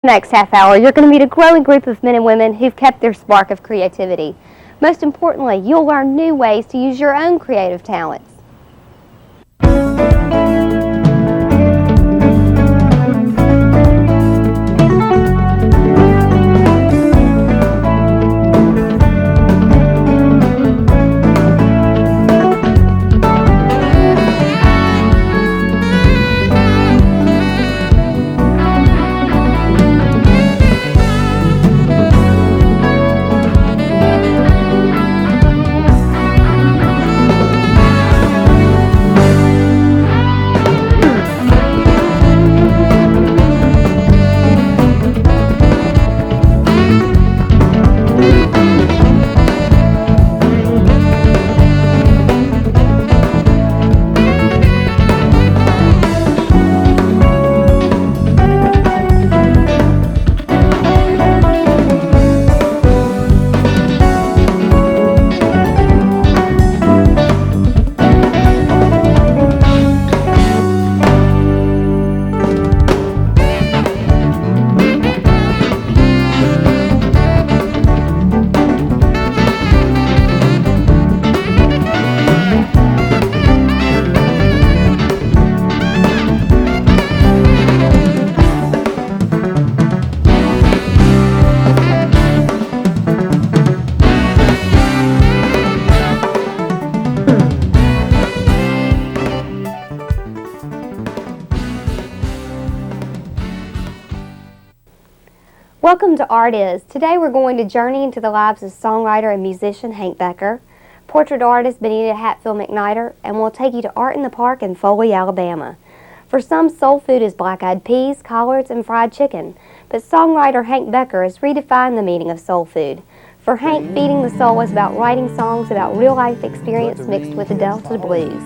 Next half hour, you're going to meet a growing group of men and women who've kept their spark of creativity. Most importantly, you'll learn new ways to use your own creative talents. Welcome to Art Is. Today we're going to journey into the lives of songwriter and musician Hank Becker, portrait artist Benita Hatfield-McNider, and we'll take you to Art in the Park in Foley, Alabama. For some, soul food is black-eyed peas, collards, and fried chicken, but songwriter Hank Becker has redefined the meaning of soul food. For Hank, feeding the soul is about writing songs about real-life experience mixed with the Delta blues.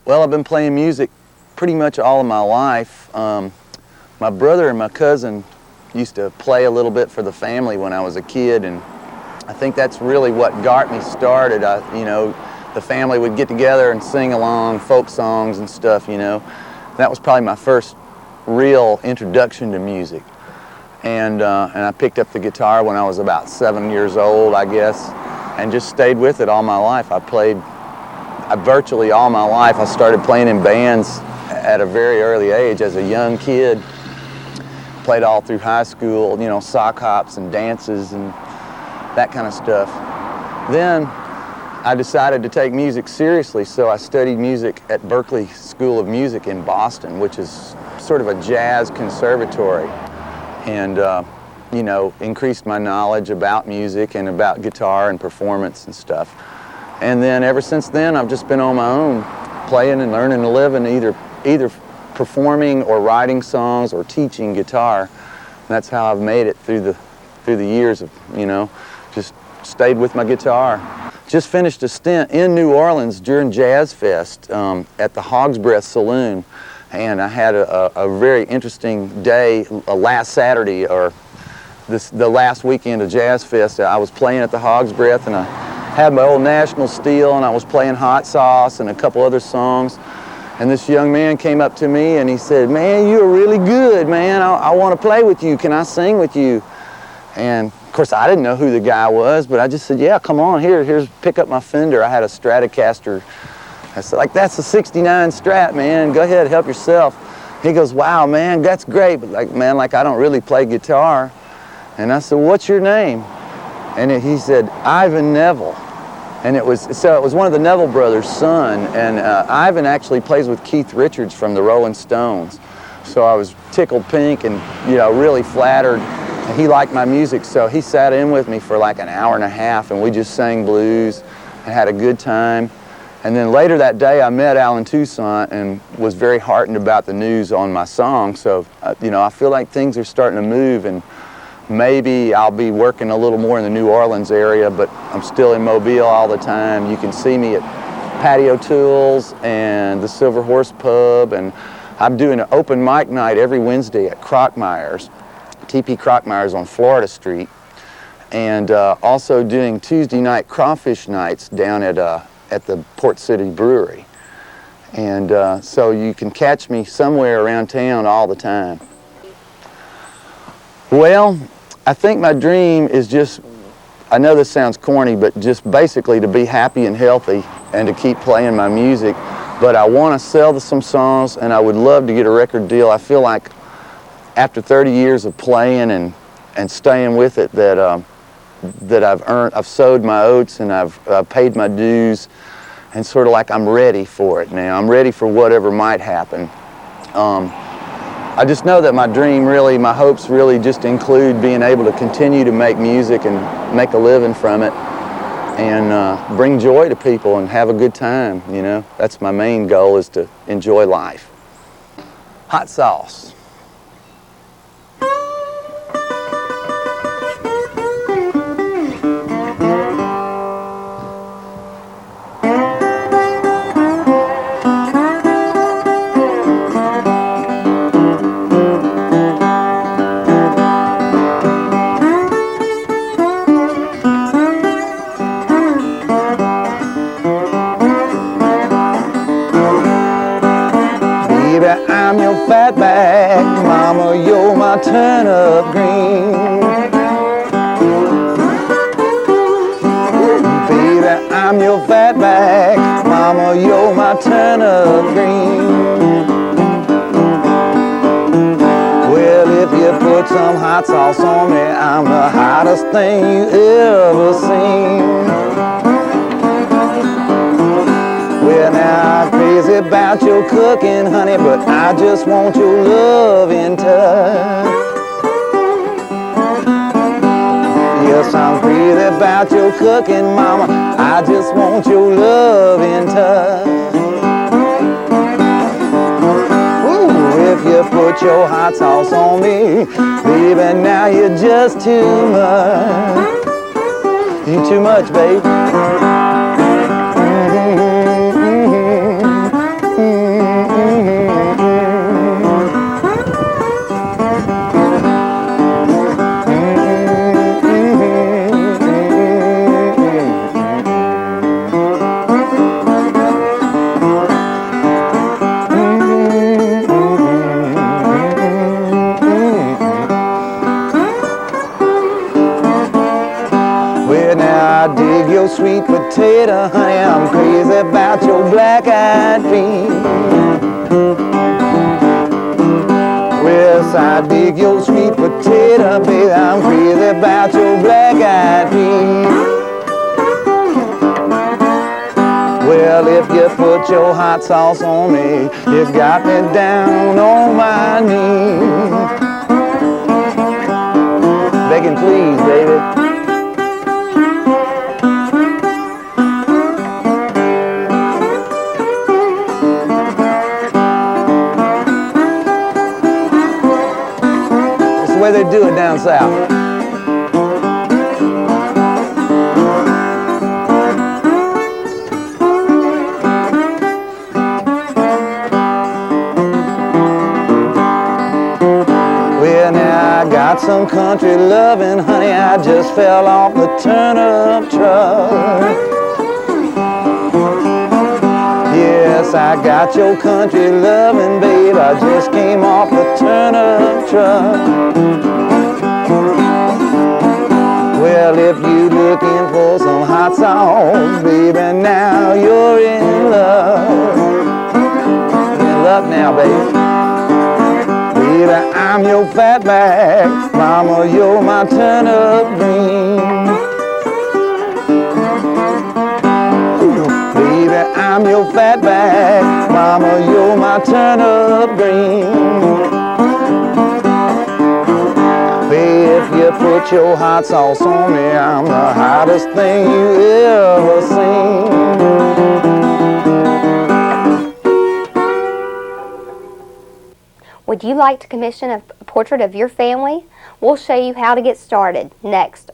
Well, I've been playing music pretty much all of my life. My brother and my cousin used to play a little bit for the family when I was a kid, and I think that's really what got me started. The family would get together and sing along folk songs and stuff, That was probably my first real introduction to music. And I picked up the guitar when I was about 7 years old, I guess, and just stayed with it all my life. Virtually all my life. I started playing in bands at a very early age as a young kid. Played all through high school, sock hops and dances and that kind of stuff. Then I decided to take music seriously, so I studied music at Berklee School of Music in Boston, which is sort of a jazz conservatory, and increased my knowledge about music and about guitar and performance and stuff. And then ever since then, I've just been on my own, playing and learning to live, and either performing or writing songs or teaching guitar. And that's how I've made it through the years of, just stayed with my guitar. Just finished a stint in New Orleans during Jazz Fest at the Hog's Breath Saloon, and I had a very interesting day last Saturday, or the last weekend of Jazz Fest. I was playing at the Hog's Breath, and I had my old National Steel, and I was playing Hot Sauce and a couple other songs. And this young man came up to me and he said, "Man, you're really good, man. I want to play with you. Can I sing with you?" And of course, I didn't know who the guy was, but I just said, "Yeah, come on, here's pick up my Fender." I had a Stratocaster. I said, "That's a '69 Strat, man. Go ahead, help yourself." He goes, "Wow, man, that's great, but I don't really play guitar." And I said, "What's your name?" And he said, "Ivan Neville." And it was one of the Neville brothers' son, and Ivan actually plays with Keith Richards from the Rolling Stones. So I was tickled pink and really flattered, and he liked my music, so he sat in with me for like an hour and a half, and we just sang blues and had a good time. And then later that day I met Alan Toussaint and was very heartened about the news on my song. So I feel like things are starting to move, and maybe I'll be working a little more in the New Orleans area, but I'm still in Mobile all the time. You can see me at Patio Tools and the Silver Horse Pub, and I'm doing an open mic night every Wednesday at Crockmeyer's, TP Crockmeyer's on Florida Street. and also doing Tuesday night crawfish nights down at the Port City Brewery. And so you can catch me somewhere around town all the time. Well, I think my dream is just, I know this sounds corny, but just basically to be happy and healthy and to keep playing my music. But I want to sell some songs, and I would love to get a record deal. I feel like after 30 years of playing and staying with it that that I've sowed my oats and I've paid my dues, and sort of like I'm ready for it now. I'm ready for whatever might happen. I just know that my dream really, my hopes really just include being able to continue to make music and make a living from it and bring joy to people and have a good time, you know. That's my main goal, is to enjoy life. Hot sauce. I'm your fatback, mama, you're my turnip green. Baby, I'm your fatback, mama, you're my turnip green. Well, if you put some hot sauce on me, I'm the hottest thing you ever seen. Well, now I'm crazy about your cooking, honey, but I just want your loving touch. Yes, I'm crazy about your cooking, mama, I just want your loving touch. Ooh, if you put your hot sauce on me, baby, now you're just too much. You too much, babe. Well, now I dig your sweet potato, honey, I'm crazy about your black-eyed peas. Yes, I dig your sweet potato, baby, I'm crazy about your black-eyed peas. Well, if you put your hot sauce on me, you got me down on my knees. Begging please, baby. That's the way they do it down south. Well, now I got some country loving, honey, I just fell off the turnip truck. Yes, I got your country loving, babe, I just came off the turnip truck. Well, if you looking for some hot sauce, baby, now you're in love. In love now, baby. Baby, I'm your fatback, mama, you're my turnip green. Baby, I'm your fatback, mama, you're my turnip green. Baby, if you put your hot sauce on me, I'm the hottest thing you ever seen. Would you like to commission a portrait of your family? We'll show you how to get started next